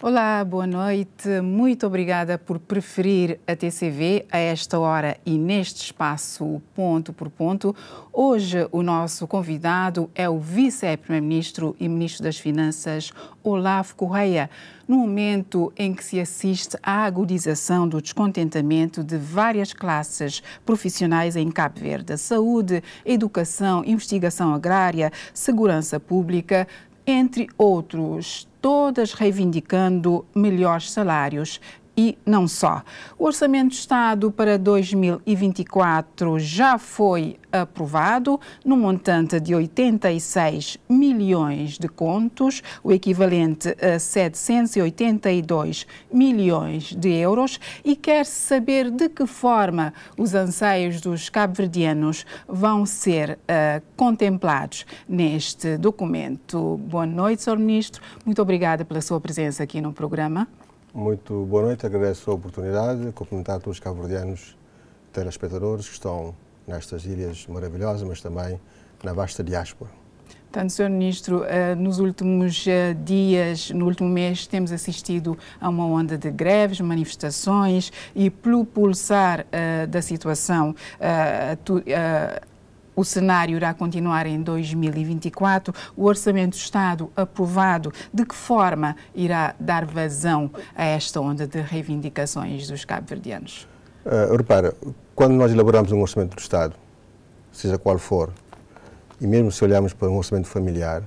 Olá, boa noite. Muito obrigada por preferir a TCV a esta hora e neste espaço Ponto por Ponto. Hoje o nosso convidado é o Vice-Primeiro-Ministro e Ministro das Finanças, Olavo Correia, no momento em que se assiste à agudização do descontentamento de várias classes profissionais em Cabo Verde: saúde, educação, investigação agrária, segurança pública, entre outros, todas reivindicando melhores salários. E não só. O Orçamento de Estado para 2024 já foi aprovado no montante de 86 milhões de contos, o equivalente a 782 milhões de euros, e quer-se saber de que forma os anseios dos cabo-verdianos vão ser contemplados neste documento. Boa noite, Sr. Ministro. Muito obrigada pela sua presença aqui no programa. Muito boa noite, agradeço a oportunidade de cumprimentar todos os cabo-verdianos telespectadores que estão nestas ilhas maravilhosas, mas também na vasta diáspora. Portanto, Sr. Ministro, nos últimos dias, no último mês, temos assistido a uma onda de greves, manifestações e, pelo pulsar da situação, o cenário irá continuar em 2024. O Orçamento do Estado aprovado, de que forma irá dar vazão a esta onda de reivindicações dos cabo-verdianos? Repara, quando nós elaboramos um Orçamento do Estado, seja qual for, e mesmo se olharmos para um orçamento familiar,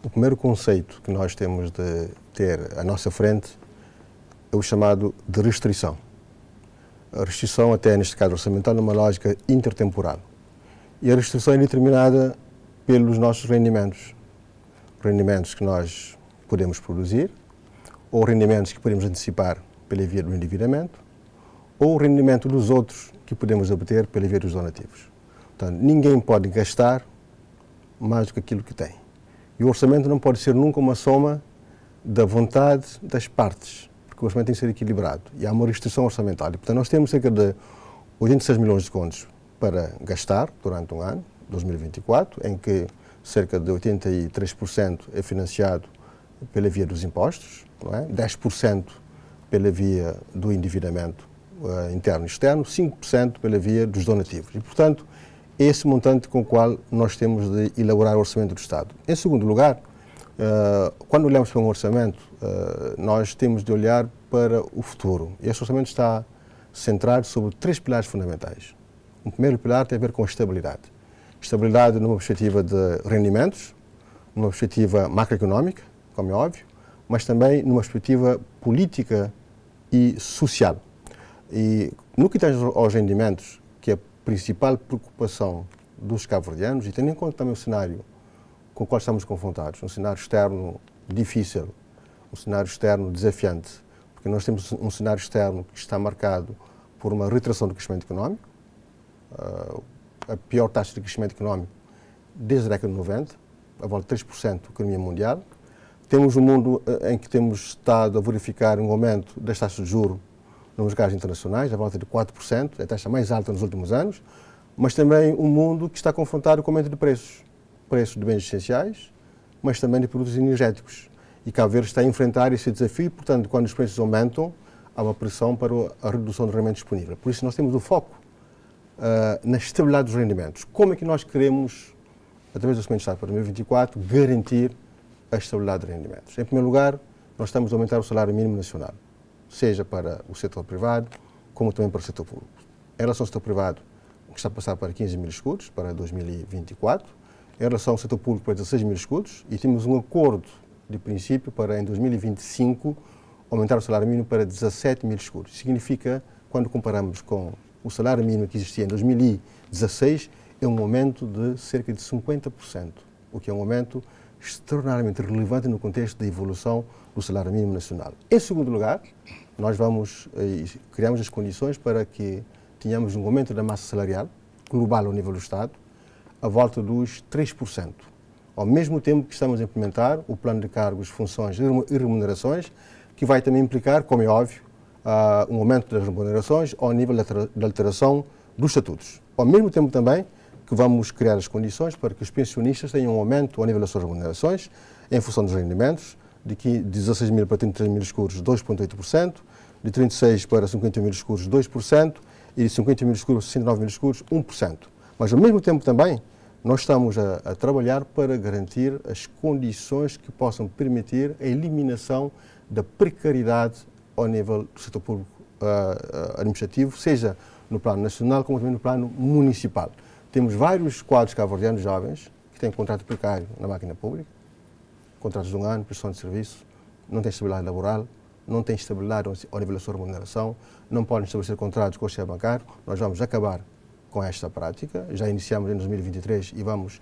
o primeiro conceito que nós temos de ter à nossa frente é o chamado de restrição. A restrição, até neste caso orçamental, numa lógica intertemporal. E a restrição é determinada pelos nossos rendimentos. Rendimentos que nós podemos produzir, ou rendimentos que podemos antecipar pela via do endividamento, ou o rendimento dos outros que podemos obter pela via dos donativos. Portanto, ninguém pode gastar mais do que aquilo que tem. E o orçamento não pode ser nunca uma soma da vontade das partes, porque o orçamento tem que ser equilibrado. E há uma restrição orçamental. E, portanto, nós temos cerca de 86 milhões de contos para gastar durante um ano, 2024, em que cerca de 83% é financiado pela via dos impostos, não é? 10% pela via do endividamento interno e externo, 5% pela via dos donativos. E, portanto, é esse montante com o qual nós temos de elaborar o Orçamento do Estado. Em segundo lugar, quando olhamos para um orçamento, nós temos de olhar para o futuro. Este orçamento está centrado sobre 3 pilares fundamentais. O primeiro pilar tem a ver com a estabilidade. Estabilidade numa perspectiva de rendimentos, numa perspectiva macroeconómica, como é óbvio, mas também numa perspectiva política e social. E no que tange aos rendimentos, que é a principal preocupação dos cabo-verdianos, e tendo em conta também o cenário com o qual estamos confrontados, um cenário externo difícil, um cenário externo desafiante, porque nós temos um cenário externo que está marcado por uma retração do crescimento económico, a pior taxa de crescimento económico desde a década de 90, a volta de 3% da economia mundial. Temos um mundo em que temos estado a verificar um aumento das taxas de juros nos mercados internacionais, a volta de 4%, a taxa mais alta nos últimos anos, mas também um mundo que está confrontado com aumento de preços de bens essenciais, mas também de produtos energéticos. E Cabo Verde está a enfrentar esse desafio, portanto, quando os preços aumentam, há uma pressão para a redução do rendimento disponível. Por isso, nós temos o foco na estabilidade dos rendimentos. Como é que nós queremos, através do Orçamento de Estado para 2024, garantir a estabilidade de rendimentos? Em primeiro lugar, nós estamos a aumentar o salário mínimo nacional, seja para o setor privado, como também para o setor público. Em relação ao setor privado, que está a passar para 15 mil escudos para 2024, em relação ao setor público para 16 mil escudos, e temos um acordo de princípio para, em 2025, aumentar o salário mínimo para 17 mil escudos. Significa, quando comparamos com o salário mínimo que existia em 2016, é um aumento de cerca de 50%, o que é um aumento extraordinariamente relevante no contexto da evolução do salário mínimo nacional. Em segundo lugar, nós criamos as condições para que tenhamos um aumento da massa salarial global ao nível do Estado, à volta dos 3%. Ao mesmo tempo que estamos a implementar o plano de cargos, funções e remunerações, que vai também implicar, como é óbvio, um aumento das remunerações ao nível da alteração dos estatutos. Ao mesmo tempo também que vamos criar as condições para que os pensionistas tenham um aumento ao nível das suas remunerações, em função dos rendimentos, de 16 mil para 33 mil escuros, 2,8%, de 36 para 50 mil escuros, 2%, e de 50 mil escuros, 69 mil escuros, 1%. Mas, ao mesmo tempo, também, nós estamos a trabalhar para garantir as condições que possam permitir a eliminação da precariedade ao nível do setor público administrativo, seja no plano nacional como também no plano municipal. Temos vários quadros cabo-verdianos jovens que têm contrato precário na máquina pública, contratos de 1 ano, prestação de serviço, não têm estabilidade laboral, não têm estabilidade ao nível da sua remuneração, não podem estabelecer contratos com o sistema bancário. Nós vamos acabar com esta prática, já iniciamos em 2023 e vamos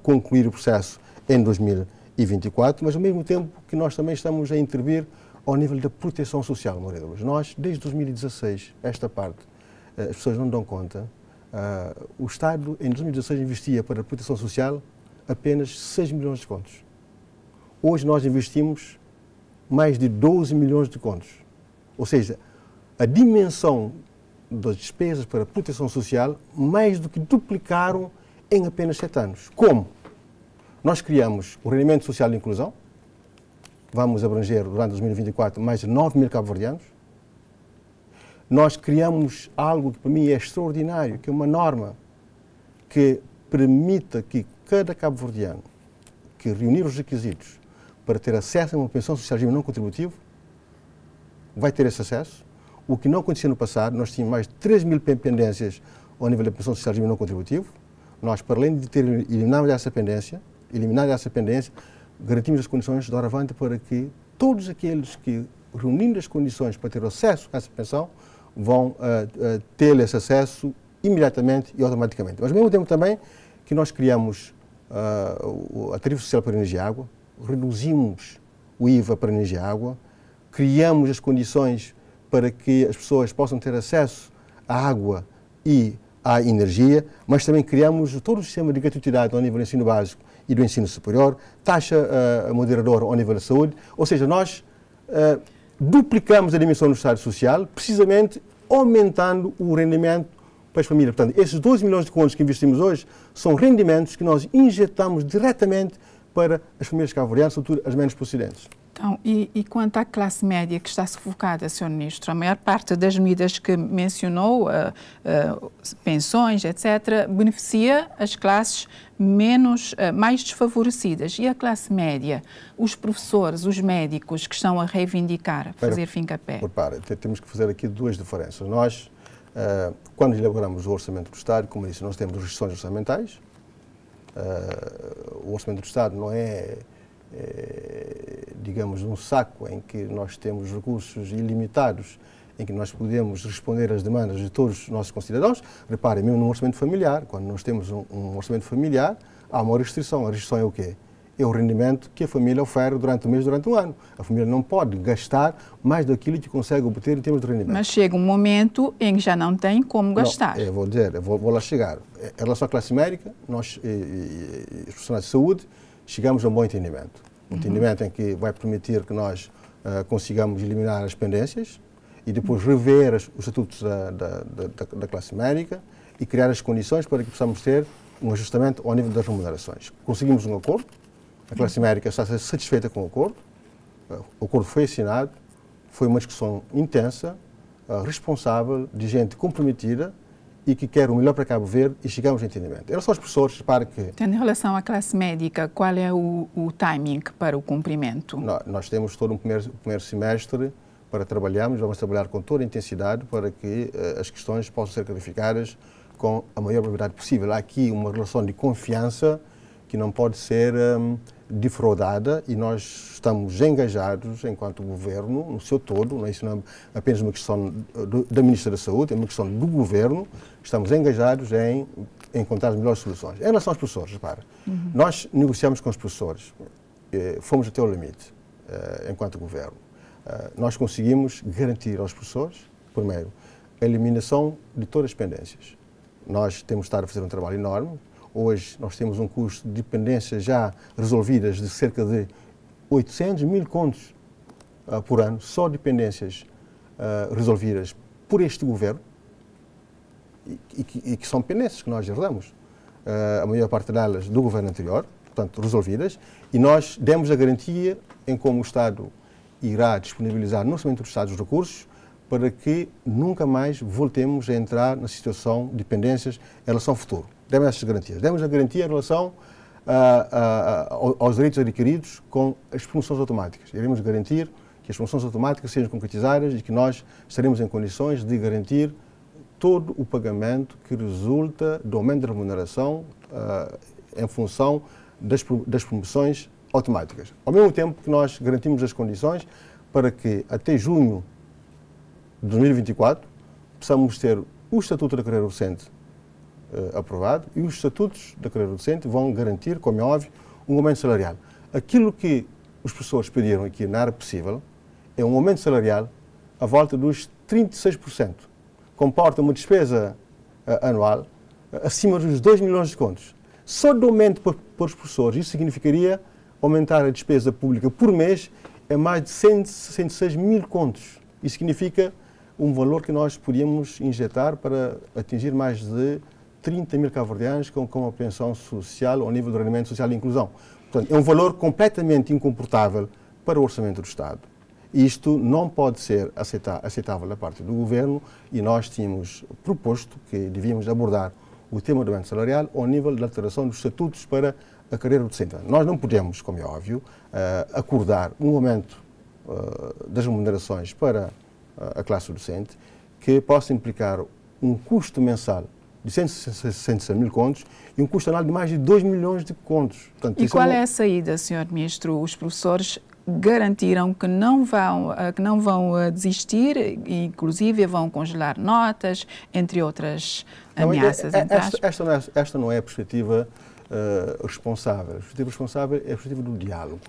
concluir o processo em 2024, mas ao mesmo tempo que nós também estamos a intervir ao nível da proteção social, moradores. Nós, desde 2016, esta parte, as pessoas não dão conta, o Estado, em 2016, investia para a proteção social apenas 6 milhões de contos. Hoje nós investimos mais de 12 milhões de contos. Ou seja, a dimensão das despesas para a proteção social mais do que duplicaram em apenas 7 anos. Como? Nós criamos o rendimento social de inclusão, vamos abranger durante 2024 mais de 9 mil cabo-verdianos. Nós criamos algo que para mim é extraordinário, que é uma norma que permita que cada cabo-verdiano que reunir os requisitos para ter acesso a uma pensão social de regime não contributivo vai ter esse acesso. O que não acontecia no passado, nós tínhamos mais de 3 mil pendências ao nível da pensão social de regime não contributivo. Nós, para além de ter eliminado essa pendência, garantimos as condições de doravante para que todos aqueles que, reunindo as condições para ter acesso a essa pensão, vão ter esse acesso imediatamente e automaticamente. Mas, ao mesmo tempo, também, que nós criamos a tarifa social para energia e água, reduzimos o IVA para energia e água, criamos as condições para que as pessoas possam ter acesso à água e à energia, mas também criamos todo o sistema de gratuidade ao nível do ensino básico e do ensino superior, taxa moderadora ao nível da saúde, ou seja, nós duplicamos a dimensão do Estado Social, precisamente aumentando o rendimento para as famílias. Portanto, esses 12 milhões de contos que investimos hoje são rendimentos que nós injetamos diretamente para as famílias cabo-verdianas, sobretudo as menos procedentes. Então, e quanto à classe média que está sufocada, Sr. Ministro, a maior parte das medidas que mencionou, pensões, etc., beneficia as classes mais desfavorecidas. E a classe média, os professores, os médicos que estão a reivindicar, fazer fim-capé? Temos que fazer aqui duas diferenças. Nós, quando elaboramos o Orçamento do Estado, como disse, nós temos restrições orçamentais. O Orçamento do Estado não é digamos, um saco em que nós temos recursos ilimitados, em que nós podemos responder às demandas de todos os nossos concidadãos. Reparem, mesmo no orçamento familiar, quando nós temos um orçamento familiar, há uma restrição. A restrição é o quê? É o rendimento que a família oferece durante o mês, durante o ano. A família não pode gastar mais daquilo que consegue obter em termos de rendimento. Mas chega um momento em que já não tem como gastar. Eu vou lá chegar. Em relação à classe médica, nós, os profissionais de saúde, chegamos a um bom entendimento. Um entendimento em que vai permitir que nós consigamos eliminar as pendências e depois rever os estatutos da classe médica e criar as condições para que possamos ter um ajustamento ao nível das remunerações. Conseguimos um acordo, a classe médica está satisfeita com o acordo foi assinado, foi uma discussão intensa, responsável, de gente comprometida e que quer o melhor para Cabo Verde e chegamos a entendimento. Em relação aos professores, repare que... Em relação à classe médica, qual é o timing para o cumprimento? Nós temos todo um primeiro semestre para trabalharmos, vamos trabalhar com toda a intensidade para que as questões possam ser clarificadas com a maior brevidade possível. Há aqui uma relação de confiança que não pode ser defraudada e nós estamos engajados, enquanto governo, no seu todo, não é isso não é apenas uma questão da Ministra da Saúde, é uma questão do governo, estamos engajados em encontrar as melhores soluções. Em relação aos professores, repara, nós negociamos com os professores, fomos até o limite, enquanto governo. Nós conseguimos garantir aos professores, primeiro, a eliminação de todas as pendências. Nós temos estado a fazer um trabalho enorme. Hoje nós temos um custo de pendências já resolvidas de cerca de 800 mil contos por ano, só de pendências resolvidas por este governo, e que são pendências que nós herdamos, a maior parte delas do governo anterior, portanto resolvidas, e nós demos a garantia em como o Estado irá disponibilizar no Orçamento do Estado os recursos para que nunca mais voltemos a entrar na situação de dependências em relação ao futuro. Demos essas garantias. Demos a garantia em relação aos direitos adquiridos com as promoções automáticas. Iremos garantir que as promoções automáticas sejam concretizadas e que nós estaremos em condições de garantir todo o pagamento que resulta do aumento de remuneração em função das promoções automáticas. Ao mesmo tempo que nós garantimos as condições para que até junho de 2024 possamos ter o Estatuto da Carreira Docente aprovado e os Estatutos da Carreira Docente vão garantir, como é óbvio, um aumento salarial. Aquilo que os professores pediram aqui na área possível é um aumento salarial à volta dos 36%. Comporta uma despesa anual acima dos 2 milhões de contos. Só de aumento para os professores, isso significaria aumentar a despesa pública por mês em mais de 166 mil contos. Isso significa um valor que nós podíamos injetar para atingir mais de 30 mil cabo-verdianos com a pensão social ao nível do rendimento social e inclusão. Portanto, é um valor completamente incomportável para o Orçamento do Estado. Isto não pode ser aceitável da parte do Governo e nós tínhamos proposto que devíamos abordar o tema do aumento salarial ao nível da alteração dos estatutos para a carreira docente. Nós não podemos, como é óbvio, acordar um aumento das remunerações para a classe docente que possa implicar um custo mensal de 160 mil contos e um custo anual de mais de 2 milhões de contos. Portanto, e qual é a saída, Sr. Ministro? Os professores garantiram que não vão desistir, inclusive vão congelar notas, entre outras ameaças. Esta não é a perspectiva responsável. A perspectiva responsável é a perspectiva do diálogo,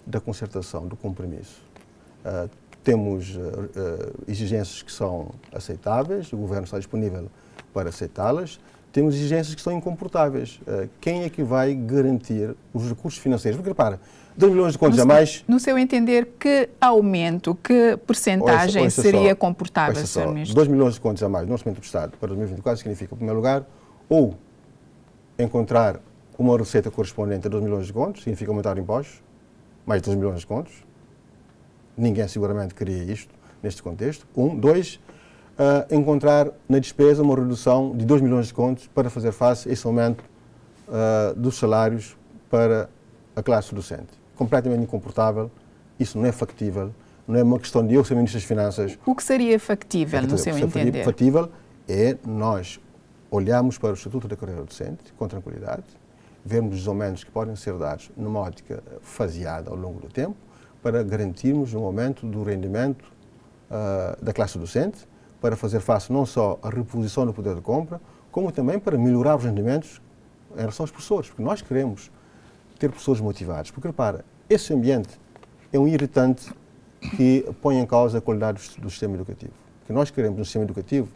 da concertação, do compromisso. Temos exigências que são aceitáveis, o Governo está disponível para aceitá-las. Temos exigências que são incomportáveis. Quem é que vai garantir os recursos financeiros? Porque, repara, 2 milhões de contos a mais... No seu entender, que aumento, que percentagem seria comportável, Sr. Ministro? 2 milhões de contos a mais no Orçamento do Estado para 2024 significa, em primeiro lugar, ou encontrar uma receita correspondente a 2 milhões de contos, significa aumentar impostos, mais de 2 milhões de contos. Ninguém seguramente queria isto neste contexto. Dois, encontrar na despesa uma redução de 2 milhões de contos para fazer face a esse aumento dos salários para a classe docente. Completamente incomportável, isso não é factível, não é uma questão de eu ser Ministro das Finanças. O que seria factível, no seu entender? Factível é nós olharmos para o Estatuto da Carreira Docente com tranquilidade, vermos os aumentos que podem ser dados numa ótica faseada ao longo do tempo, para garantirmos um aumento do rendimento da classe docente, para fazer face não só à reposição do poder de compra, como também para melhorar os rendimentos em relação aos professores, porque nós queremos ter pessoas motivadas. Porque, repara, esse ambiente é um irritante que põe em causa a qualidade do sistema educativo. Que nós queremos um sistema educativo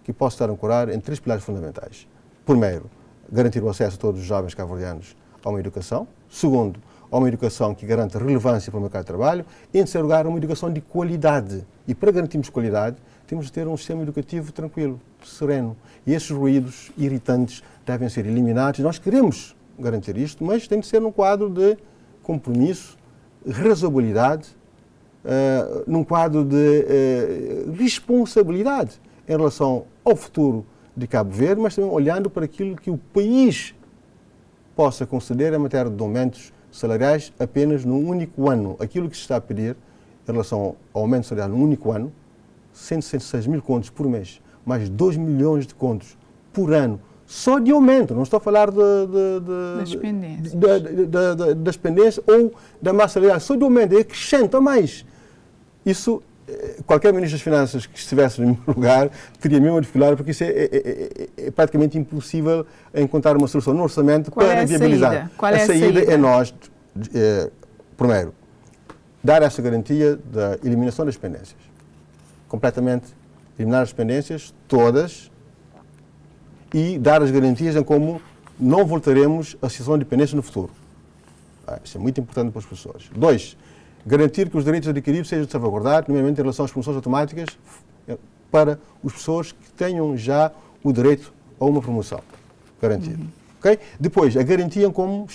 que possa estar ancorado em 3 pilares fundamentais. Primeiro, garantir o acesso a todos os jovens cabo-verdianos a uma educação. Segundo, a uma educação que garanta relevância para o mercado de trabalho. E, em terceiro lugar, uma educação de qualidade. E, para garantirmos qualidade, temos de ter um sistema educativo tranquilo, sereno. E esses ruídos irritantes devem ser eliminados. Nós queremos garantir isto, mas tem de ser num quadro de compromisso, razoabilidade, num quadro de responsabilidade em relação ao futuro de Cabo Verde, mas também olhando para aquilo que o país possa conceder em matéria de aumentos salariais apenas num único ano. Aquilo que se está a pedir em relação ao aumento salarial num único ano, 166 mil contos por mês, mais 2 milhões de contos por ano, só de aumento, não estou a falar das pendências ou da massa salarial, só de aumento, acrescenta mais. Isso, qualquer Ministro das Finanças que estivesse no meu lugar teria mesmo a dificuldade, porque isso é praticamente impossível encontrar uma solução no orçamento para viabilizar. Qual é a saída? É nós, primeiro, dar essa garantia da eliminação das pendências. Completamente eliminar as pendências, todas, e dar as garantias em como não voltaremos à situação de dependência no futuro. Isso é muito importante para os professores. 2, garantir que os direitos adquiridos sejam salvaguardados, nomeadamente em relação às promoções automáticas, para os professores que tenham já o direito a uma promoção. Garantido. Okay? Depois, a garantia em como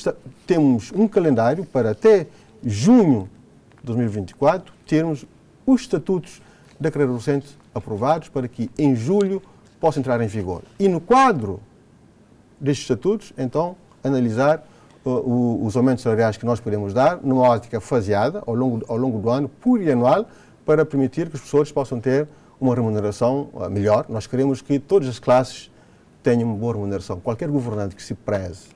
temos um calendário para até junho de 2024, termos os estatutos da carreira docente aprovados para que em julho possa entrar em vigor. E no quadro destes estatutos, então, analisar os aumentos salariais que nós podemos dar numa ótica faseada ao longo do ano, plurianual, para permitir que os professores possam ter uma remuneração melhor. Nós queremos que todas as classes tenham uma boa remuneração. Qualquer governante que se preze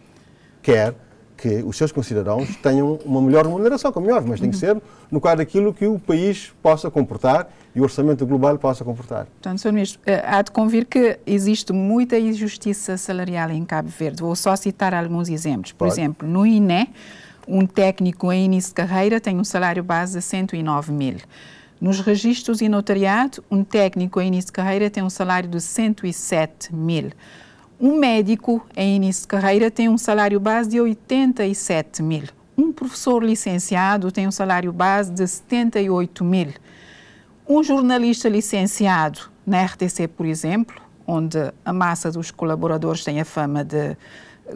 quer que os seus concidadãos tenham uma melhor remuneração, como é óbvio, mas tem que ser no quadro daquilo que o país possa comportar e o orçamento global possa comportar. Portanto, Sr. Ministro, há de convir que existe muita injustiça salarial em Cabo Verde. Vou só citar alguns exemplos. Por exemplo, no INE, um técnico em início de carreira tem um salário base de 109 mil. Nos registros e notariado, um técnico em início de carreira tem um salário de 107 mil. Um médico em início de carreira tem um salário base de 87 mil. Um professor licenciado tem um salário base de 78 mil. Um jornalista licenciado na RTC, por exemplo, onde a massa dos colaboradores tem a fama de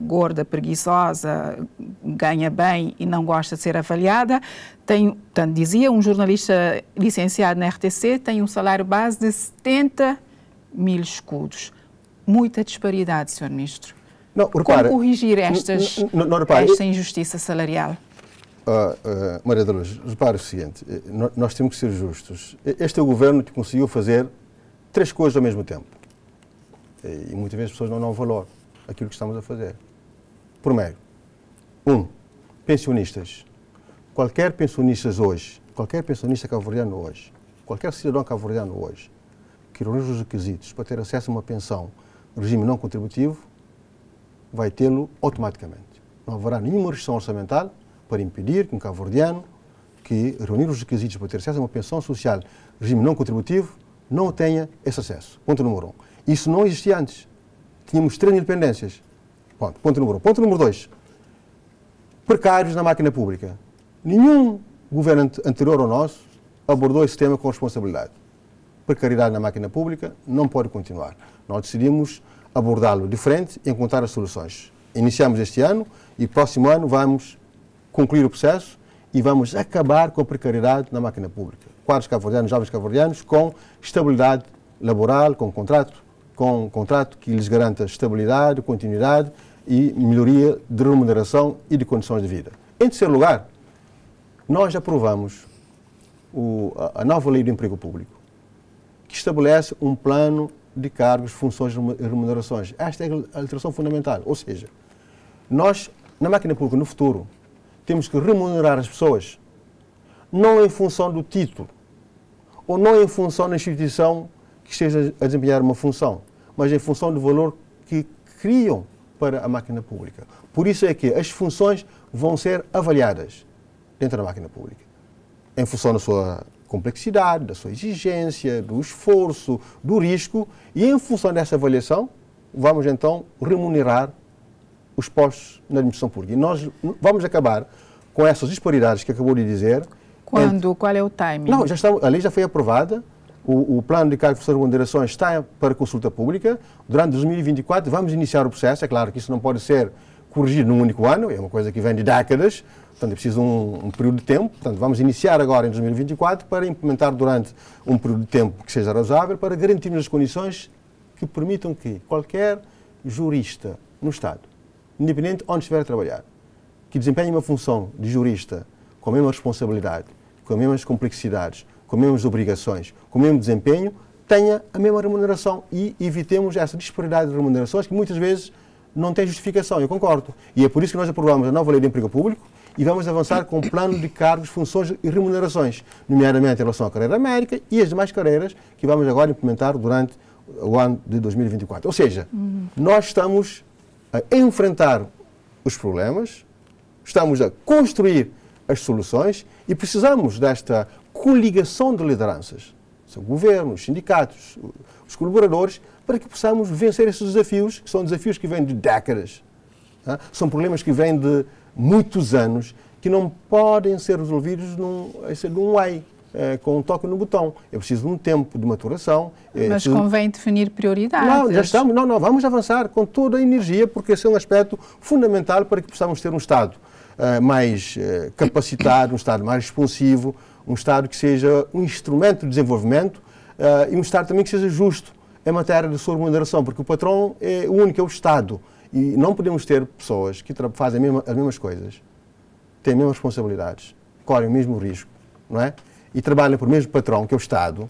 gorda, preguiçosa, ganha bem e não gosta de ser avaliada, portanto, dizia, um jornalista licenciado na RTC tem um salário base de 70 mil escudos. Muita disparidade, Sr. Ministro. Não, repara, como corrigir esta injustiça salarial? Maria da Luz, repare o seguinte, nós temos que ser justos. Este é o governo que conseguiu fazer 3 coisas ao mesmo tempo. E muitas vezes as pessoas não dão valor àquilo que estamos a fazer. Primeiro, pensionistas. Qualquer pensionista hoje, qualquer pensionista cabo-verdiano hoje, qualquer cidadão cabo-verdiano hoje, que reúne os requisitos para ter acesso a uma pensão regime não contributivo, vai tê-lo automaticamente. Não haverá nenhuma restrição orçamental para impedir que um cabo-verdiano que reunir os requisitos para ter acesso a uma pensão social regime não contributivo não tenha esse acesso. Ponto número 1. Isso não existia antes. Tínhamos 3 independências. Ponto número 1. Ponto número 2. Precários na máquina pública. Nenhum governo anterior ao nosso abordou esse tema com responsabilidade. Precariedade na máquina pública não pode continuar. Nós decidimos abordá-lo de frente e encontrar as soluções. Iniciamos este ano e próximo ano vamos concluir o processo e vamos acabar com a precariedade na máquina pública. Quadros cabo-verdianos, jovens cabo-verdianos, com estabilidade laboral, com contrato que lhes garanta estabilidade, continuidade e melhoria de remuneração e de condições de vida. Em terceiro lugar, nós aprovamos a nova Lei do Emprego Público, que estabelece um plano de cargos, funções e remunerações. Esta é a alteração fundamental. Ou seja, nós, na máquina pública, no futuro, temos que remunerar as pessoas não em função do título ou não em função da instituição que esteja a desempenhar uma função, mas em função do valor que criam para a máquina pública. Por isso é que as funções vão ser avaliadas dentro da máquina pública, em função da sua complexidade, da sua exigência, do esforço, do risco, e em função dessa avaliação, vamos então remunerar os postos na administração pública. E nós vamos acabar com essas disparidades que acabou de dizer. Quando? Qual é o timing? Não, a lei já foi aprovada, o plano de cargos de remunerações está para consulta pública. Durante 2024 vamos iniciar o processo. É claro que isso não pode ser corrigido num único ano, é uma coisa que vem de décadas, portanto é preciso um período de tempo. Portanto, vamos iniciar agora em 2024 para implementar durante um período de tempo que seja razoável para garantirmos as condições que permitam que qualquer jurista no Estado, independente onde estiver a trabalhar, que desempenhe uma função de jurista com a mesma responsabilidade, com as mesmas complexidades, com as mesmas obrigações, com o mesmo desempenho, tenha a mesma remuneração e evitemos essa disparidade de remunerações que muitas vezes não tem justificação, eu concordo. E é por isso que nós aprovamos a nova Lei de Emprego Público e vamos avançar com o plano de cargos, funções e remunerações, nomeadamente em relação à carreira médica e as demais carreiras que vamos agora implementar durante o ano de 2024. Ou seja, nós estamos a enfrentar os problemas, estamos a construir as soluções e precisamos desta coligação de lideranças, são governos, sindicatos, os colaboradores, para que possamos vencer esses desafios, que são desafios que vêm de décadas, são problemas que vêm de muitos anos, que não podem ser resolvidos num ai, com um toque no botão. É preciso um tempo de maturação. Mas convém definir prioridades. Não, já estamos. Não, vamos avançar com toda a energia, porque esse é um aspecto fundamental para que possamos ter um Estado mais capacitado, um Estado mais responsivo, um Estado que seja um instrumento de desenvolvimento e um Estado também que seja justo em matéria de sua remuneração, porque o patrão é o único, é o Estado. E não podemos ter pessoas que fazem as mesmas coisas, têm as mesmas responsabilidades, correm o mesmo risco, não é? E trabalham por mesmo patrão, que é o Estado,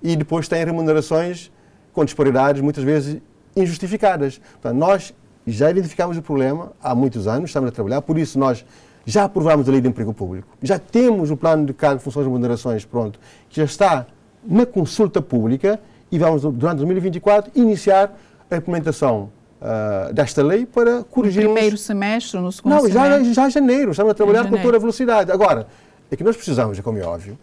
e depois têm remunerações com disparidades, muitas vezes injustificadas. Portanto, nós já identificámos o problema há muitos anos, estamos a trabalhar, por isso nós já aprovámos a Lei de Emprego Público, já temos o plano de cargos, funções e remunerações pronto, que já está na consulta pública e vamos, durante 2024, iniciar a implementação desta lei para corrigir... No primeiro semestre, no segundo semestre? Não, já em janeiro, estamos a trabalhar com toda a velocidade. Agora, é que nós precisamos, como é óbvio,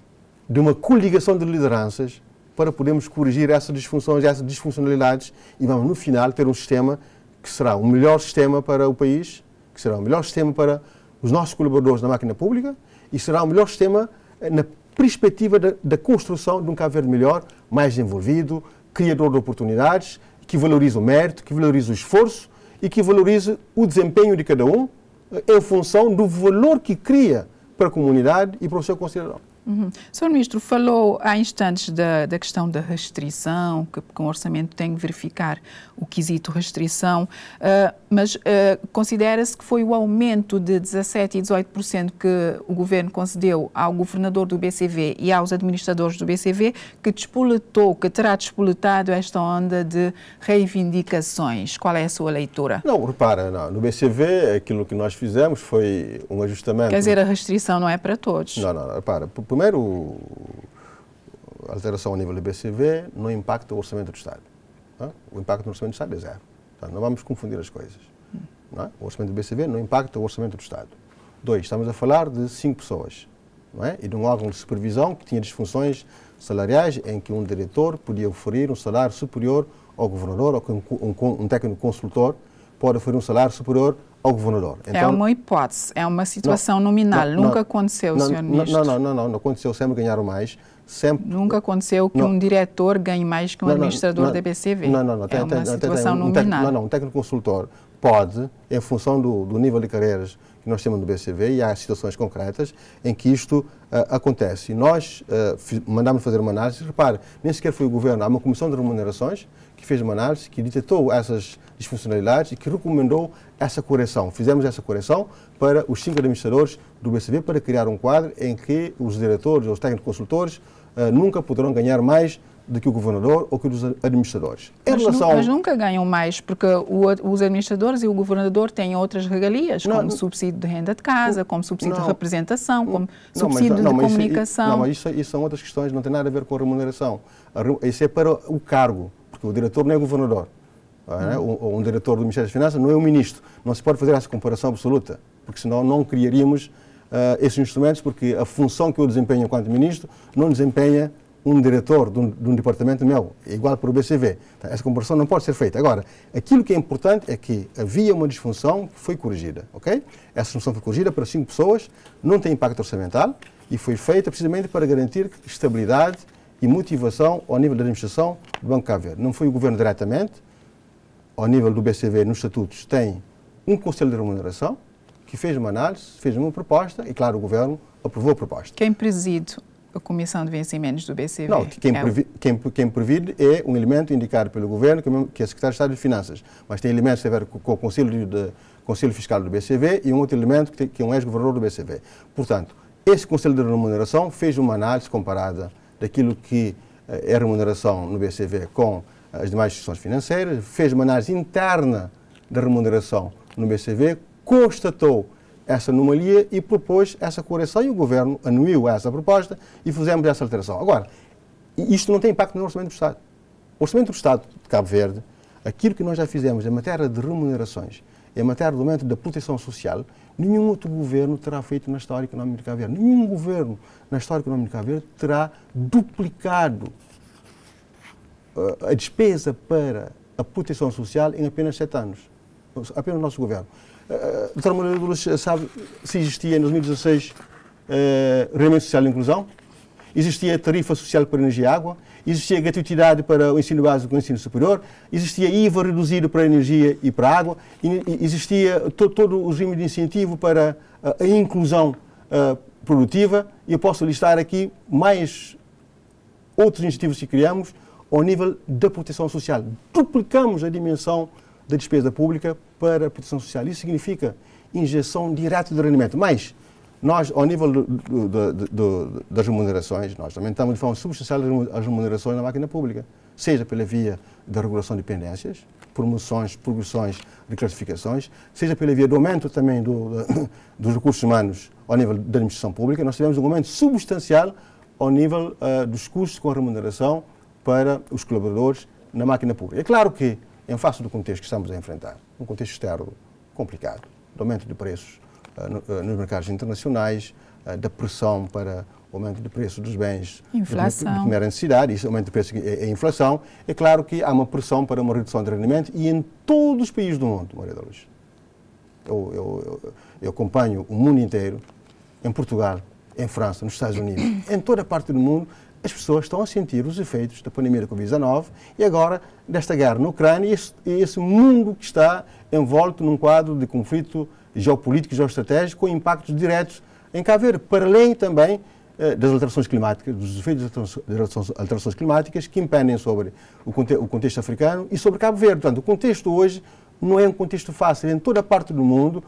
de uma coligação de lideranças para podermos corrigir essas disfunções, essas disfuncionalidades e vamos, no final, ter um sistema que será o melhor sistema para o país, que será o melhor sistema para os nossos colaboradores na máquina pública e será o melhor sistema na perspectiva da construção de um Cabo Verde melhor, mais envolvido, criador de oportunidades, que valorize o mérito, que valorize o esforço e que valorize o desempenho de cada um em função do valor que cria para a comunidade e para o seu concidadão. Sr. Ministro, falou há instantes da questão da restrição, que o orçamento tem que verificar o quesito restrição, mas considera-se que foi o aumento de 17% e 18% que o Governo concedeu ao governador do BCV e aos administradores do BCV que terá despoletado esta onda de reivindicações. Qual é a sua leitura? Não, repara, no BCV aquilo que nós fizemos foi um ajustamento... Quer dizer, a restrição não é para todos. Não, repara. Primeiro, a alteração a nível do BCV não impacta o orçamento do Estado. Não? O impacto no orçamento do Estado é zero. Então, não vamos confundir as coisas. Não é? O orçamento do BCV não impacta o orçamento do Estado. 2, estamos a falar de 5 pessoas. Não é? E de um órgão de supervisão que tinha disfunções salariais em que um diretor podia oferir um salário superior ao governador ou que um técnico consultor pode oferir um salário superior ao governador. Então, é uma hipótese, é uma situação nominal. Nunca aconteceu, Sr. Ministro. Não aconteceu, sempre ganharam mais. Nunca aconteceu que um diretor ganhe mais que um administrador da BCV. Não. É uma situação nominal. Um técnico consultor pode, em função do nível de carreiras que nós temos no BCV, e há situações concretas em que isto acontece. E nós mandamos fazer uma análise. Repare, nem sequer foi o Governo, há uma comissão de remunerações que fez uma análise, que detectou essas disfuncionalidades e que recomendou essa correção. Fizemos essa correção para os 5 administradores do BCV para criar um quadro em que os diretores ou os técnicos consultores nunca poderão ganhar mais do que o governador ou que os administradores. Mas nunca ganham mais, porque os administradores e o governador têm outras regalias, como subsídio de renda de casa, como subsídio de representação, como subsídio de comunicação. Mas isso são outras questões, não tem nada a ver com a remuneração. Isso é para o cargo, porque o diretor não é o governador. Um diretor do Ministério das Finanças não é o ministro. Não se pode fazer essa comparação absoluta, porque senão não criaríamos esses instrumentos, porque a função que eu desempenho enquanto ministro não desempenha um diretor de um departamento meu, é igual para o BCV. Então, essa comparação não pode ser feita. Agora, aquilo que é importante é que havia uma disfunção que foi corrigida, ok? Essa disfunção foi corrigida para 5 pessoas, não tem impacto orçamental e foi feita precisamente para garantir estabilidade e motivação ao nível da administração do Banco Cabo Verde. Não foi o Governo diretamente, ao nível do BCV, nos estatutos, tem um Conselho de Remuneração que fez uma análise, fez uma proposta e, claro, o Governo aprovou a proposta. Quem preside a Comissão de Vencimentos do BCV? Não, quem preside é um elemento indicado pelo Governo, que é o Secretário de Estado de Finanças, mas tem elementos a ver com o Conselho Fiscal do BCV e um outro elemento que é um ex-governador do BCV. Portanto, esse Conselho de Remuneração fez uma análise comparada daquilo que é a remuneração no BCV com as demais instituições financeiras, fez uma análise interna da remuneração no BCV, constatou essa anomalia e propôs essa correção e o Governo anuiu essa proposta e fizemos essa alteração. Agora, isto não tem impacto no Orçamento do Estado. O Orçamento do Estado de Cabo Verde, aquilo que nós já fizemos em matéria de remunerações, em matéria do aumento da proteção social, nenhum outro governo terá feito na história económica de Cabo Verde. Nenhum governo na história económica de Cabo Verde terá duplicado a despesa para a proteção social em apenas 7 anos. Apenas o nosso governo. O Dr. Moreira Douros sabe se existia em 2016 rendimento social de inclusão? Existia tarifa social para energia e água? existia gratuidade para o ensino básico e o ensino superior, existia IVA reduzido para a energia e para a água, existia todo o regime de incentivo para a inclusão produtiva, e eu posso listar aqui mais outros incentivos que criamos ao nível da proteção social. Duplicamos a dimensão da despesa pública para a proteção social. Isso significa injeção direta de rendimento. Mas nós, ao nível das remunerações, nós aumentamos de forma substancial as remunerações na máquina pública, seja pela via da regulação de pendências, promoções, progressões, reclassificações, seja pela via do aumento também dos recursos humanos ao nível da administração pública. Nós tivemos um aumento substancial ao nível dos custos com a remuneração para os colaboradores na máquina pública. É claro que, em face do contexto que estamos a enfrentar, um contexto externo complicado, do aumento de preços nos mercados internacionais, da pressão para o aumento de preços dos bens de primeira necessidade, isso, aumento de preços é a inflação, é claro que há uma pressão para uma redução de rendimento, e em todos os países do mundo, Maria da Luz. Eu acompanho o mundo inteiro, em Portugal, em França, nos Estados Unidos, em toda a parte do mundo, as pessoas estão a sentir os efeitos da pandemia da Covid-19 e agora desta guerra na Ucrânia, e esse mundo que está envolto num quadro de conflito geopolítico e geoestratégico com impactos diretos em Cabo Verde, para além também das alterações climáticas, dos efeitos das alterações climáticas que impendem sobre o contexto africano e sobre Cabo Verde. Portanto, o contexto hoje não é um contexto fácil. Em toda a parte do mundo,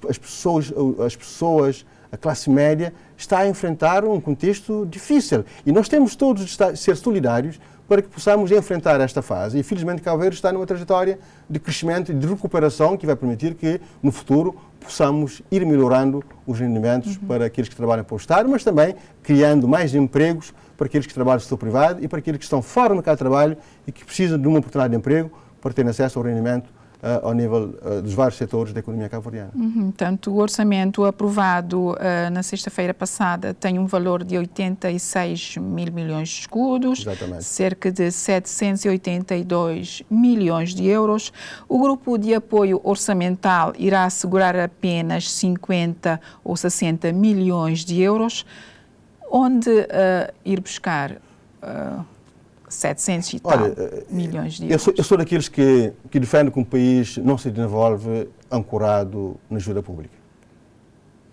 as pessoas, a classe média, está a enfrentar um contexto difícil. E nós temos todos de ser solidários para que possamos enfrentar esta fase. E, felizmente, Cabo Verde está numa trajetória de crescimento e de recuperação que vai permitir que, no futuro, possamos ir melhorando os rendimentos para aqueles que trabalham para o Estado, mas também criando mais empregos para aqueles que trabalham no setor privado e para aqueles que estão fora do mercado de trabalho e que precisam de uma oportunidade de emprego para terem acesso ao rendimento ao nível dos vários setores da economia cabo-verdiana. Portanto, o orçamento aprovado na sexta-feira passada tem um valor de 86 mil milhões de escudos, exatamente, cerca de 782 milhões de euros. O grupo de apoio orçamental irá assegurar apenas 50 ou 60 milhões de euros. Onde ir buscar 700 e tal milhões de euros? Eu sou daqueles que defendem que um país não se desenvolve ancorado na ajuda pública.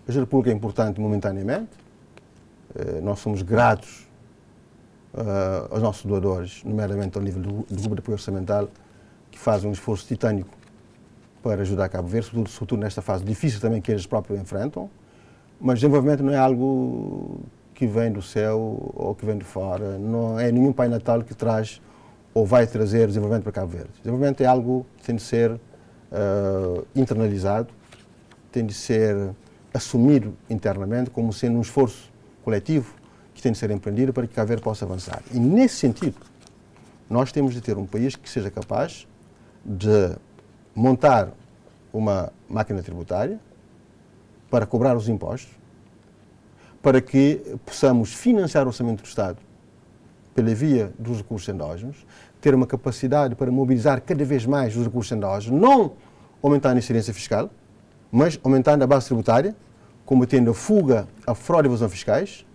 A ajuda pública é importante momentaneamente. Nós somos gratos aos nossos doadores, nomeadamente ao nível do grupo de apoio orçamental, que fazem um esforço titânico para ajudar Cabo Verde, sobretudo nesta fase difícil também que eles próprios enfrentam. Mas desenvolvimento não é algo que vem do céu ou que vem de fora. Não é nenhum Pai Natal que traz ou vai trazer desenvolvimento para Cabo Verde. Desenvolvimento é algo que tem de ser internalizado, tem de ser assumido internamente como sendo um esforço coletivo que tem de ser empreendido para que Cabo Verde possa avançar. E nesse sentido, nós temos de ter um país que seja capaz de montar uma máquina tributária para cobrar os impostos, para que possamos financiar o orçamento do Estado pela via dos recursos endógenos, ter uma capacidade para mobilizar cada vez mais os recursos endógenos, não aumentando a incidência fiscal, mas aumentando a base tributária, combatendo a fuga, a fraude e a evasão fiscais,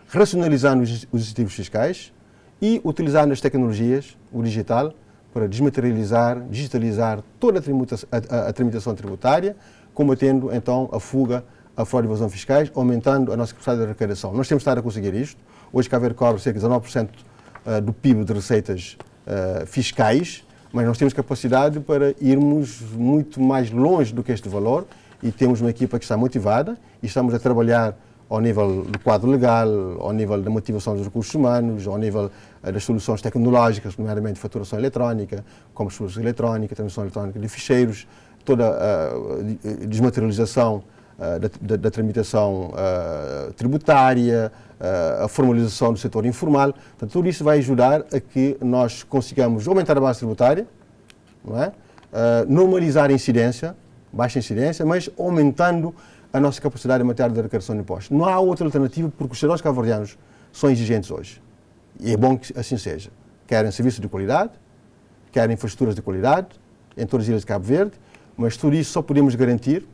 racionalizando os incentivos fiscais e utilizando as tecnologias, o digital, para digitalizar toda a tramitação tributária, combatendo então a fuga, a fraude e evasão fiscais, aumentando a nossa capacidade de arrecadação. Nós temos de estar a conseguir isto. Hoje, Cabo Verde cobra cerca de 19% do PIB de receitas fiscais, mas nós temos capacidade para irmos muito mais longe do que este valor e temos uma equipa que está motivada e estamos a trabalhar ao nível do quadro legal, ao nível da motivação dos recursos humanos, ao nível das soluções tecnológicas, nomeadamente faturação eletrónica, comércio eletrónica, transmissão eletrónica de ficheiros, toda a desmaterialização da tramitação tributária, a formalização do setor informal. Portanto, tudo isso vai ajudar a que nós consigamos aumentar a base tributária, não é? Normalizar a incidência, baixa incidência, mas aumentando a nossa capacidade em matéria de arrecadação de impostos. Não há outra alternativa porque os cidadãos cabo-verdianos são exigentes hoje. E é bom que assim seja. Querem serviços de qualidade, querem infraestruturas de qualidade em todas as ilhas de Cabo Verde, mas tudo isso só podemos garantir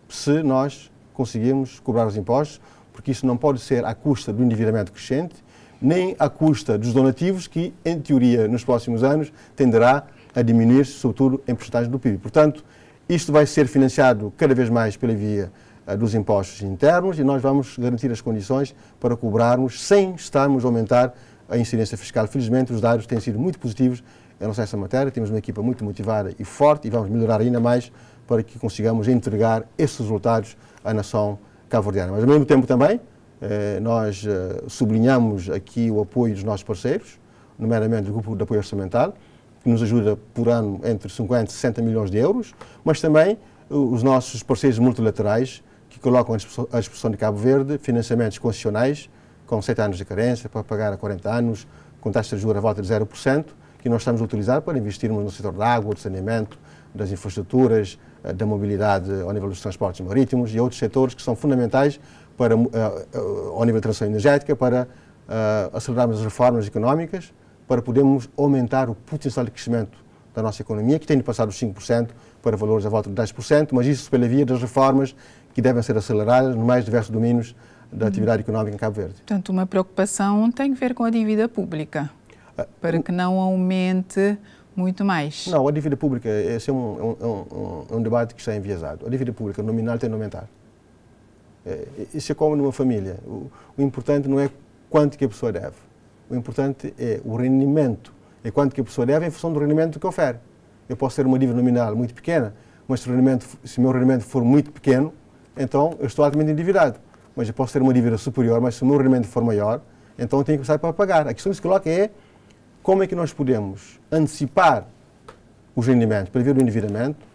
se nós conseguirmos cobrar os impostos, porque isso não pode ser à custa do endividamento crescente, nem à custa dos donativos, que, em teoria, nos próximos anos, tenderá a diminuir, sobretudo em porcentagem do PIB. Portanto, isto vai ser financiado cada vez mais pela via dos impostos internos e nós vamos garantir as condições para cobrarmos sem estarmos a aumentar a incidência fiscal. Felizmente, os dados têm sido muito positivos em relação a essa matéria. Temos uma equipa muito motivada e forte e vamos melhorar ainda mais para que consigamos entregar esses resultados à nação cabo-verdiana. Mas, ao mesmo tempo, também, nós sublinhamos aqui o apoio dos nossos parceiros, nomeadamente o Grupo de Apoio Orçamental, que nos ajuda por ano entre 50 e 60 milhões de euros, mas também os nossos parceiros multilaterais, que colocam à disposição de Cabo Verde financiamentos concessionais com 7 anos de carência para pagar a 40 anos, com taxa de juros à volta de 0%, que nós estamos a utilizar para investirmos no setor da água, do saneamento, das infraestruturas, da mobilidade ao nível dos transportes marítimos e outros setores que são fundamentais para, ao nível da transição energética, para acelerarmos as reformas económicas, para podermos aumentar o potencial de crescimento da nossa economia, que tem de passar dos 5% para valores à volta de 10%, mas isso pela via das reformas que devem ser aceleradas nos mais diversos domínios da atividade económica em Cabo Verde. Portanto, uma preocupação tem que ver com a dívida pública, para que não aumente muito mais. Não, a dívida pública, esse é um debate que está enviesado. A dívida pública nominal tem de aumentar. Isso é como numa família. O importante não é quanto que a pessoa deve. O importante é o rendimento. É quanto que a pessoa deve em função do rendimento que oferece. Eu posso ter uma dívida nominal muito pequena, mas se o meu rendimento for muito pequeno, então eu estou altamente endividado. Mas eu posso ter uma dívida superior, mas se o meu rendimento for maior, então eu tenho que começar para pagar. A questão que se coloca é como é que nós podemos antecipar os rendimentos para ver o endividamento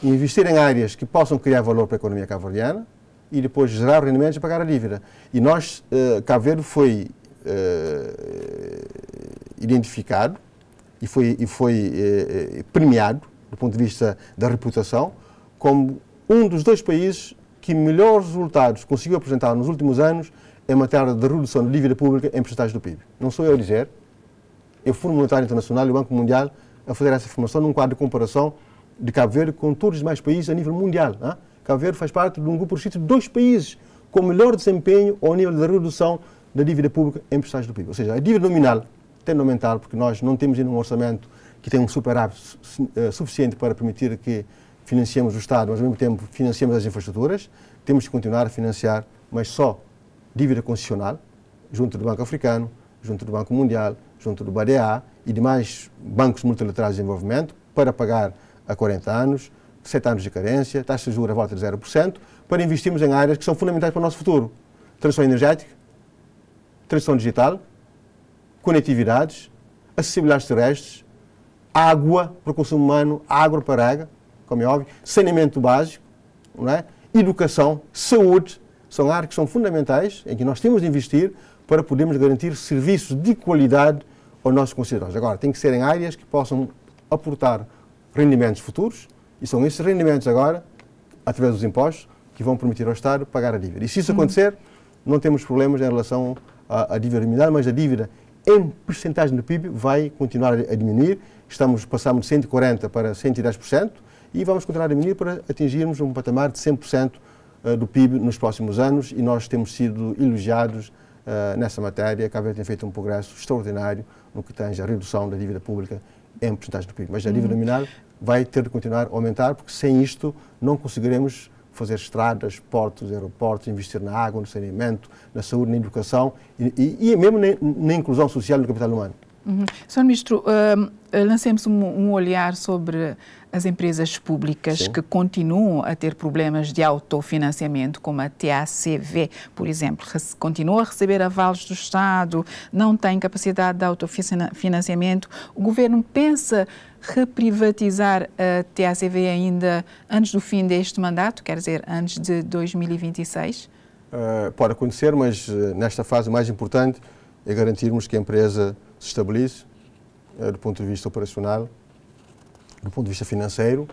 e investir em áreas que possam criar valor para a economia cabo-verdiana e depois gerar rendimentos e pagar a dívida. E nós, Cabo Verde foi identificado e foi premiado, do ponto de vista da reputação, como um dos 2 países que melhores resultados conseguiu apresentar nos últimos anos em matéria de redução da dívida pública em porcentagem do PIB. Não sou eu a dizer, é o Fundo Monetário Internacional e o Banco Mundial a fazer essa informação num quadro de comparação de Cabo Verde com todos os demais países a nível mundial. Hein? Cabo Verde faz parte de um grupo restrito de 2 países com melhor desempenho ao nível da redução da dívida pública em porcentagem do PIB. Ou seja, a dívida nominal tem de aumentar porque nós não temos ainda um orçamento que tenha um superávit suficiente para permitir que financiemos o Estado, mas ao mesmo tempo financiemos as infraestruturas. Temos que continuar a financiar, mas só dívida concessional, junto do Banco Africano, junto do Banco Mundial, junto do BADA e demais bancos multilaterais de desenvolvimento, para pagar a 40 anos, 7 anos de carência, taxa de juros à volta de 0%, para investirmos em áreas que são fundamentais para o nosso futuro. Transição energética, transição digital, conectividades, acessibilidades terrestres, água para o consumo humano, água para a água, como é óbvio, saneamento básico, não é? Educação, saúde, são áreas que são fundamentais, em que nós temos de investir para podermos garantir serviços de qualidade aos nossos concidadãos. Agora, tem que ser em áreas que possam aportar rendimentos futuros, e são esses rendimentos agora, através dos impostos, que vão permitir ao Estado pagar a dívida. E se isso acontecer, não temos problemas em relação à dívida nominal, mas a dívida em percentagem do PIB vai continuar a diminuir. Passamos de 140% para 110% e vamos continuar a diminuir para atingirmos um patamar de 100% do PIB nos próximos anos, e nós temos sido elogiados nessa matéria. Cabo Verde tem feito um progresso extraordinário no que tange a redução da dívida pública em percentagem do PIB. Mas a dívida nominal vai ter de continuar a aumentar, porque sem isto não conseguiremos fazer estradas, portos, aeroportos, investir na água, no saneamento, na saúde, na educação e mesmo na inclusão social e no capital humano. Sr. Ministro, lancemos um olhar sobre as empresas públicas que continuam a ter problemas de autofinanciamento, como a TACV, por exemplo, continua a receber avalos do Estado, não tem capacidade de autofinanciamento. O Governo pensa reprivatizar a TACV ainda antes do fim deste mandato, quer dizer, antes de 2026? Pode acontecer, mas nesta fase o mais importante é garantirmos que a empresa se estabilize do ponto de vista operacional, do ponto de vista financeiro.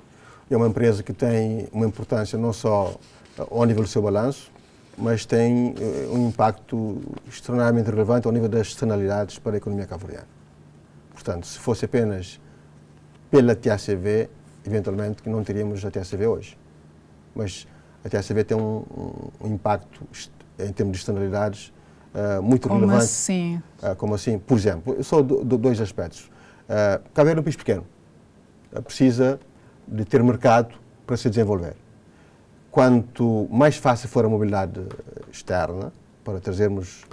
É uma empresa que tem uma importância não só ao nível do seu balanço, mas tem um impacto extremamente relevante ao nível das externalidades para a economia cabo-verdiana. Portanto, se fosse apenas pela TACV, eventualmente que não teríamos a TACV hoje. Mas a TACV tem um impacto em termos de externalidades muito como relevante. Assim? Como assim? Por exemplo, só dois aspectos. Cabo Verde é um país pequeno, precisa de ter mercado para se desenvolver. Quanto mais fácil for a mobilidade externa, para trazermos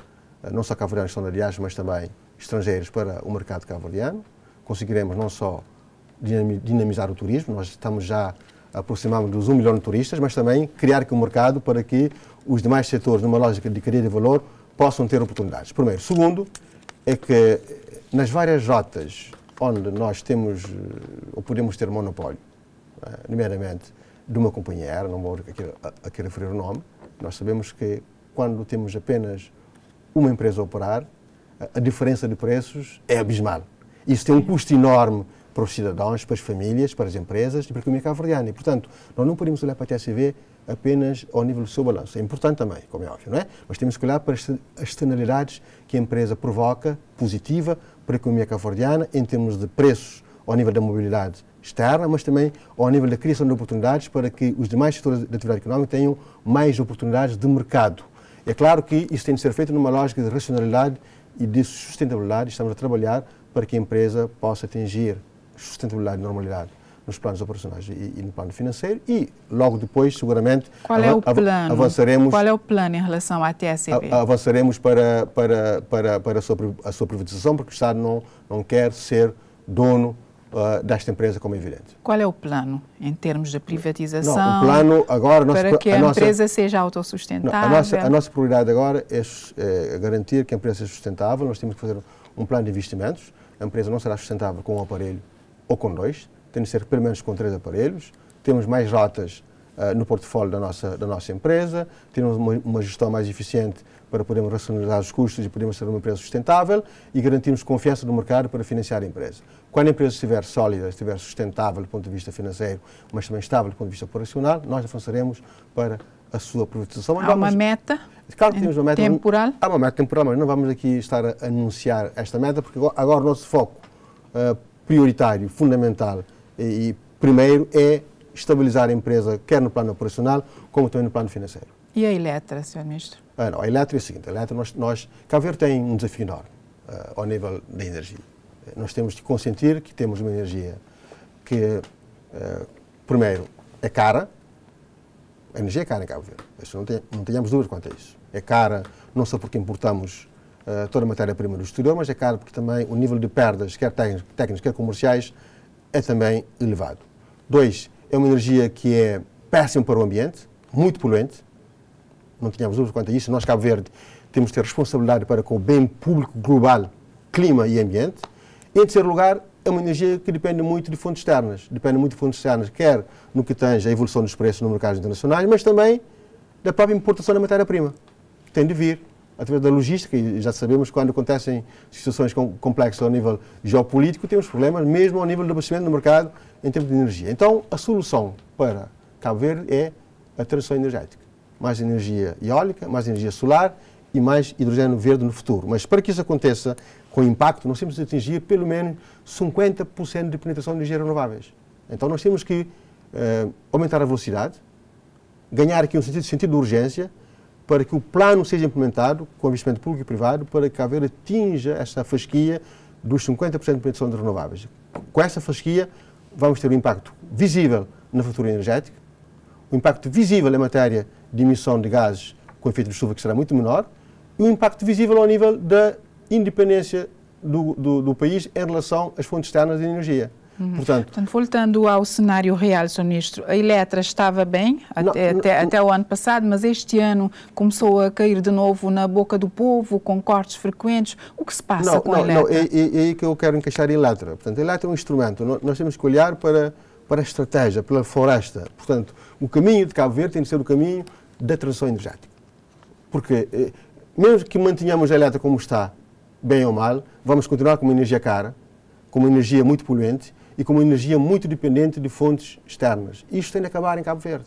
não só cabo-verdianos que estão na diáspora, mas também estrangeiros para o mercado cabo-verdiano, conseguiremos não só dinamizar o turismo, nós estamos já aproximamos dos 1 milhão de turistas, mas também criar aqui um mercado para que os demais setores, numa lógica de cadeia de valor, possam ter oportunidades. Primeiro. Segundo, é que nas várias rotas onde nós temos, ou podemos ter monopólio, nomeadamente de uma companhia aérea, não vou aqui referir o nome, nós sabemos que quando temos apenas uma empresa a operar, a diferença de preços é abismal. Isso tem um custo enorme para os cidadãos, para as famílias, para as empresas e para a economia cabo-verdiana. E, portanto, nós não podemos olhar para a TSV apenas ao nível do seu balanço. É importante também, como é óbvio, não é? Mas temos que olhar para as externalidades que a empresa provoca, positiva, para a economia cabo-verdiana, em termos de preços ao nível da mobilidade externa, mas também ao nível da criação de oportunidades para que os demais setores da atividade económica tenham mais oportunidades de mercado. É claro que isso tem de ser feito numa lógica de racionalidade e de sustentabilidade. Estamos a trabalhar para que a empresa possa atingir sustentabilidade e normalidade nos planos operacionais e no plano financeiro e logo depois, seguramente, Qual é o plano? Avançaremos. Qual é o plano em relação à TSV? Avançaremos para a sua privatização, porque o Estado não quer ser dono desta empresa, como é evidente. Qual é o plano em termos de privatização? Não, o plano agora... Para que a empresa seja autossustentável? A nossa prioridade agora é garantir que a empresa seja sustentável. Nós temos que fazer um plano de investimentos. A empresa não será sustentável com um aparelho ou com dois. Tem de ser pelo menos com 3 aparelhos. Temos mais rotas no portfólio da nossa empresa. Temos uma gestão mais eficiente para podermos racionalizar os custos e podermos ser uma empresa sustentável e garantirmos confiança no mercado para financiar a empresa. Quando a empresa estiver sólida, estiver sustentável do ponto de vista financeiro, mas também estável do ponto de vista operacional, nós avançaremos para a sua privatização. Há uma meta? Claro que temos uma meta temporal? Há uma meta temporal, mas não vamos aqui estar a anunciar esta meta, porque agora o nosso foco prioritário, fundamental e primeiro é estabilizar a empresa, quer no plano operacional, como também no plano financeiro. E a Eletra, Sr. Ministro? Não, a Eletra é o seguinte, a Eletra, Cabo Verde tem um desafio enorme ao nível da energia. Nós temos de consentir que temos uma energia que, primeiro, é cara. A energia é cara em Cabo Verde. Isso não tenhamos dúvidas quanto a isso. É cara não só porque importamos toda a matéria-prima do exterior, mas é cara porque também o nível de perdas, quer técnicas, quer comerciais, é também elevado. 2, é uma energia que é péssima para o ambiente, muito poluente. Não tínhamos dúvidas quanto a isso. Nós, Cabo Verde, temos de ter responsabilidade para com o bem público global, clima e ambiente. E, em terceiro lugar, é uma energia que depende muito de fontes externas. Depende muito de fontes externas, quer no que tange a evolução dos preços no mercados internacionais, mas também da própria importação da matéria-prima, que tem de vir através da logística. E já sabemos que quando acontecem situações complexas ao nível geopolítico, temos problemas mesmo ao nível do abastecimento no mercado em termos de energia. Então, a solução para Cabo Verde é a transição energética. Mais energia eólica, mais energia solar e mais hidrogênio verde no futuro. Mas para que isso aconteça com impacto, nós temos de atingir pelo menos 50% de penetração de energias renováveis. Então nós temos que aumentar a velocidade, ganhar aqui um sentido de urgência, para que o plano seja implementado com investimento público e privado, para que Cabo Verde atinja essa fasquia dos 50% de penetração de renováveis. Com essa fasquia vamos ter um impacto visível na fatura energética, um impacto visível em matéria de emissão de gases com efeito de chuva, que será muito menor, e um impacto visível ao nível da independência do país em relação às fontes externas de energia. Portanto, voltando ao cenário real, Sr. Ministro, a Eletra estava bem até o ano passado, mas este ano começou a cair de novo na boca do povo, com cortes frequentes. O que se passa com a Eletra? É aí que eu quero encaixar a Eletra. Portanto, a Eletra é um instrumento. Nós temos que olhar para a estratégia, pela floresta. Portanto, o caminho de Cabo Verde tem de ser o caminho da transição energética. Porque, mesmo que mantenhamos a Eletra como está, bem ou mal, vamos continuar com uma energia cara, com uma energia muito poluente e com uma energia muito dependente de fontes externas. Isto tem de acabar em Cabo Verde.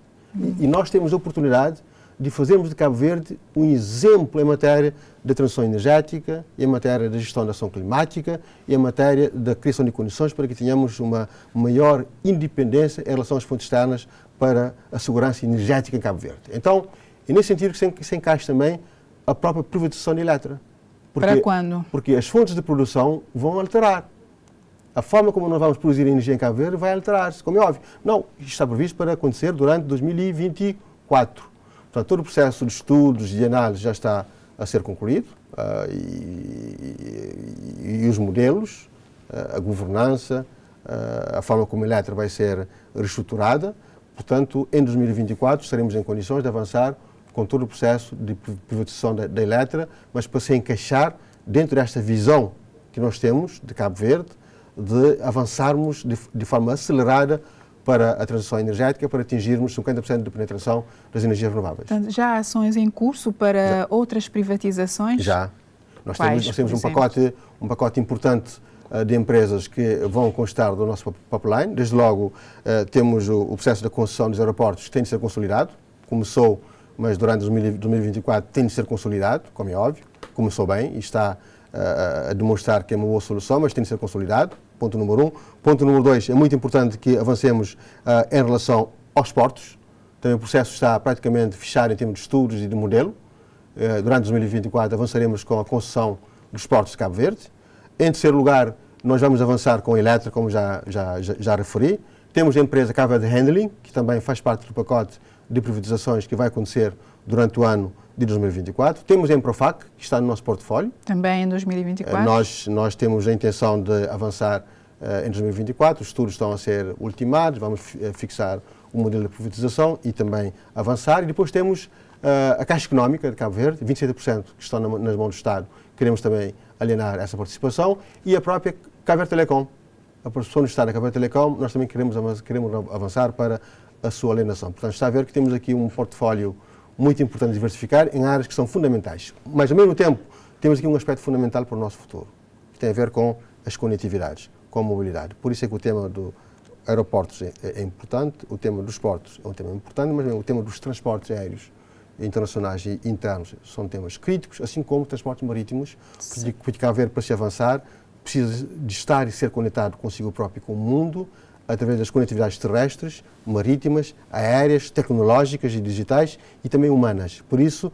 E nós temos a oportunidade de fazermos de Cabo Verde um exemplo em matéria da transição energética, em matéria da gestão da ação climática e em matéria da criação de condições para que tenhamos uma maior independência em relação às fontes externas para a segurança energética em Cabo Verde. Então, é nesse sentido que se encaixa também a própria privatização da Eletra. Para quando? Porque as fontes de produção vão alterar. A forma como nós vamos produzir energia em Cabo Verde vai alterar-se, como é óbvio. Não, isto está previsto para acontecer durante 2024. Portanto, todo o processo de estudos e análise já está a ser concluído e os modelos, a governança, a forma como a Eletra vai ser reestruturada. Portanto, em 2024 estaremos em condições de avançar com todo o processo de privatização da Eletra, mas para se encaixar dentro desta visão que nós temos de Cabo Verde, de avançarmos de forma acelerada para a transição energética, para atingirmos 50% de penetração das energias renováveis. Portanto, já há ações em curso para outras privatizações? Já. Nós temos um pacote importante de empresas que vão constar do nosso pipeline. Desde logo, temos o processo da concessão dos aeroportos, que tem de ser consolidado. Começou, mas durante 2024 tem de ser consolidado, como é óbvio. Começou bem e está a demonstrar que é uma boa solução, mas tem de ser consolidado. Ponto número 1. Ponto número 2, é muito importante que avancemos em relação aos portos. Também o processo está praticamente fechado em termos de estudos e de modelo. Durante 2024 avançaremos com a concessão dos portos de Cabo Verde. Em terceiro lugar, nós vamos avançar com a Eletra, como já referi. Temos a empresa Cabo Verde Handling, que também faz parte do pacote de privatizações que vai acontecer durante o ano de 2024. Temos a Emprofac, que está no nosso portfólio. Também em 2024? Nós temos a intenção de avançar em 2024. Os estudos estão a ser ultimados, vamos fixar o modelo de privatização e também avançar. E depois temos a Caixa Económica de Cabo Verde, 27% que estão nas mãos do Estado. Queremos também alienar essa participação. E a própria Cabo Verde Telecom. A participação do Estado da Cabo Verde Telecom, nós também queremos avançar para a sua alienação. Portanto, está a ver que temos aqui um portfólio muito importante de diversificar em áreas que são fundamentais. Mas, ao mesmo tempo, temos aqui um aspecto fundamental para o nosso futuro, que tem a ver com as conectividades, com a mobilidade. Por isso é que o tema dos aeroportos é importante, o tema dos portos é um tema importante, mas o tema dos transportes aéreos internacionais e internos são temas críticos, assim como transportes marítimos, porque Cabo Verde, para se avançar, precisa de estar e ser conectado consigo próprio com o mundo, através das conectividades terrestres, marítimas, aéreas, tecnológicas e digitais e também humanas. Por isso,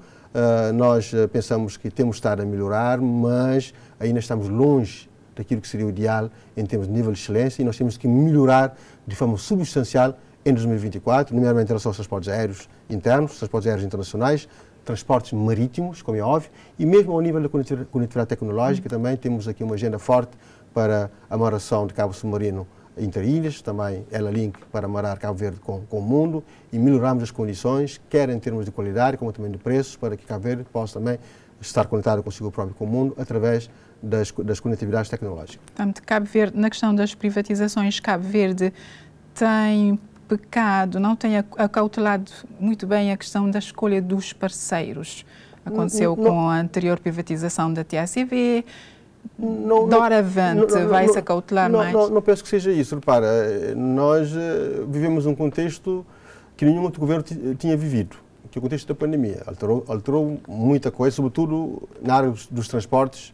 nós pensamos que temos de estar a melhorar, mas ainda estamos longe daquilo que seria o ideal em termos de nível de excelência e nós temos que melhorar de forma substancial em 2024, nomeadamente em relação aos transportes aéreos internos, transportes aéreos internacionais, transportes marítimos, como é óbvio, e mesmo ao nível da conectividade tecnológica também temos aqui uma agenda forte para a amarração de cabo submarino interilhas, também ela link para amarrar Cabo Verde com o mundo e melhorarmos as condições, quer em termos de qualidade, como também de preços, para que Cabo Verde possa também estar conectado consigo próprio com o mundo através das conectividades tecnológicas. Portanto, Cabo Verde, na questão das privatizações, Cabo Verde tem pecado, não tem acautelado muito bem a questão da escolha dos parceiros. Aconteceu com a anterior privatização da TACV. Doravante vai-se acautelar mais? Não penso que seja isso. Repara, nós vivemos um contexto que nenhum outro governo tinha vivido, que é o contexto da pandemia. Alterou muita coisa, sobretudo na área dos transportes,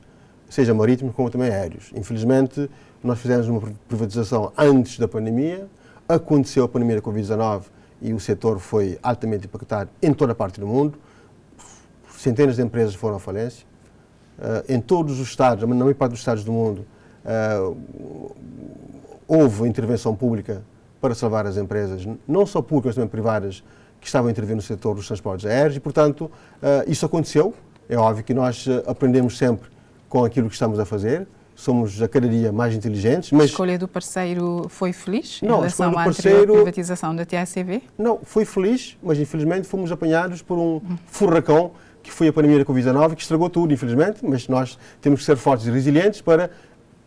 seja marítimos como também aéreos. Infelizmente, nós fizemos uma privatização antes da pandemia, aconteceu a pandemia da Covid-19 e o setor foi altamente impactado em toda a parte do mundo. Centenas de empresas foram à falência. Em todos os estados, na maior parte dos estados do mundo, houve intervenção pública para salvar as empresas, não só públicas, mas também privadas, que estavam a intervir no setor dos transportes aéreos e, portanto, isso aconteceu. É óbvio que nós aprendemos sempre com aquilo que estamos a fazer, somos a cada dia mais inteligentes. Mas a escolha do parceiro foi feliz em relação à anterior privatização da TACV? Não, foi feliz, mas infelizmente fomos apanhados por um furacão que foi a pandemia da Covid-19, que estragou tudo, infelizmente, mas nós temos que ser fortes e resilientes para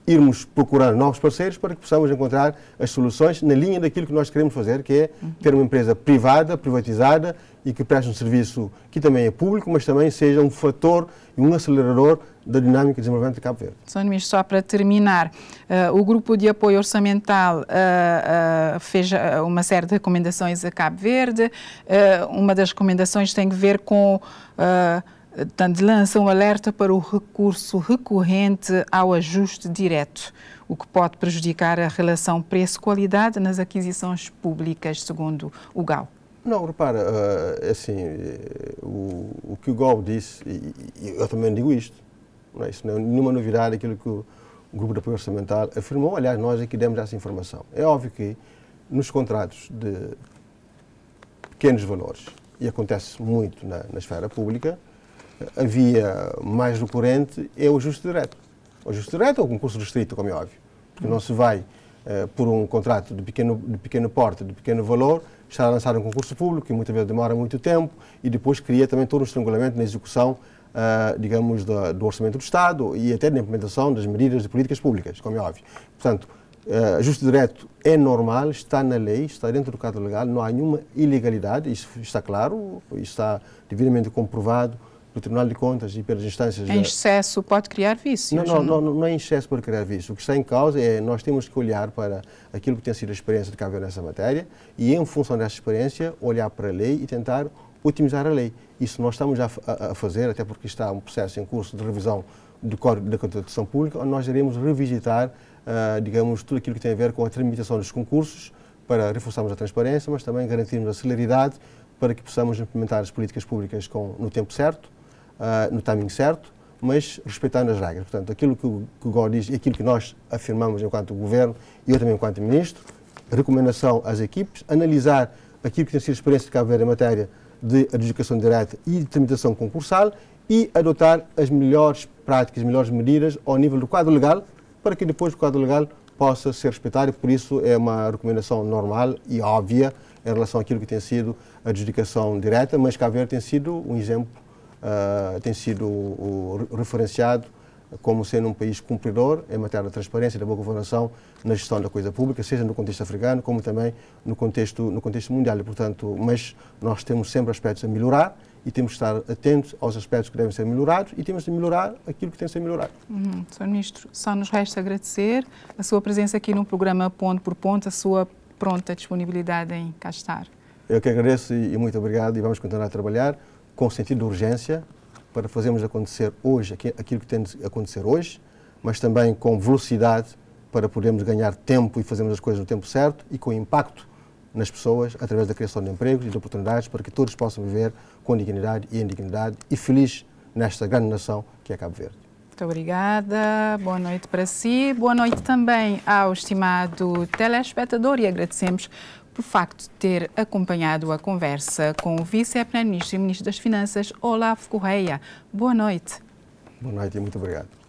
irmos procurar novos parceiros para que possamos encontrar as soluções na linha daquilo que nós queremos fazer, que é ter uma empresa privada, privatizada e que preste um serviço que também é público, mas também seja um fator e um acelerador da dinâmica de desenvolvimento de Cabo Verde. Sr. Ministro, só para terminar, o Grupo de Apoio Orçamental fez uma série de recomendações a Cabo Verde. Uma das recomendações tem a ver com lança um alerta para o recurso recorrente ao ajuste direto, o que pode prejudicar a relação preço-qualidade nas aquisições públicas, segundo o GAU. Não, repara, assim, o que o Gol disse, e eu também digo isto, não é? Isso não é nenhuma novidade, aquilo que o Grupo de Apoio Orçamental afirmou, aliás, nós aqui demos essa informação. É óbvio que nos contratos de pequenos valores, e acontece muito na esfera pública, havia mais recorrente é o ajuste direto. O ajuste direto ou o concurso restrito, como é óbvio, porque não se vai, por um contrato de pequeno porte, de pequeno valor, estar a lançar um concurso público, que muitas vezes demora muito tempo, e depois cria também todo um estrangulamento na execução, digamos, do Orçamento do Estado e até na implementação das medidas de políticas públicas, como é óbvio. Portanto, ajuste direto é normal, está na lei, está dentro do quadro legal, não há nenhuma ilegalidade, isso está claro, isso está devidamente comprovado do Tribunal de Contas e pelas instâncias... Em excesso pode criar vícios? Não é em excesso para criar vício. O que está em causa é nós temos que olhar para aquilo que tem sido a experiência de Cabo Verde nessa matéria e, em função dessa experiência, olhar para a lei e tentar otimizar a lei. Isso nós estamos a fazer, até porque está um processo em curso de revisão do Código da Contratação Pública, onde nós iremos revisitar, digamos, tudo aquilo que tem a ver com a tramitação dos concursos para reforçarmos a transparência, mas também garantirmos a celeridade para que possamos implementar as políticas públicas no tempo certo, no timing certo, mas respeitando as regras. Portanto, aquilo que o GO diz e aquilo que nós afirmamos enquanto Governo e eu também enquanto Ministro, recomendação às equipes, analisar aquilo que tem sido a experiência de Cabo Verde em matéria de adjudicação direta e de tramitação concursal e adotar as melhores práticas, as melhores medidas ao nível do quadro legal, para que depois o quadro legal possa ser respeitado e, por isso, é uma recomendação normal e óbvia em relação àquilo que tem sido a adjudicação direta, mas Cabo Verde tem sido um exemplo, tem sido referenciado como sendo um país cumpridor em matéria de transparência e da boa governação na gestão da coisa pública, seja no contexto africano, como também no contexto mundial. E, portanto, mas nós temos sempre aspectos a melhorar e temos que estar atentos aos aspectos que devem ser melhorados e temos de melhorar aquilo que tem de ser melhorado. Sr. Ministro, só nos resta agradecer a sua presença aqui no programa Ponto por Ponto, a sua pronta disponibilidade em cá estar. Eu que agradeço e muito obrigado, e vamos continuar a trabalhar com sentido de urgência para fazermos acontecer hoje aquilo que tem de acontecer hoje, mas também com velocidade para podermos ganhar tempo e fazermos as coisas no tempo certo e com impacto nas pessoas através da criação de empregos e de oportunidades para que todos possam viver com dignidade e indignidade e feliz nesta grande nação que é Cabo Verde. Muito obrigada, boa noite para si, boa noite também ao estimado telespectador e agradecemos por facto de ter acompanhado a conversa com o Vice-Primeiro-Ministro e Ministro das Finanças, Olavo Correia. Boa noite. Boa noite e muito obrigado.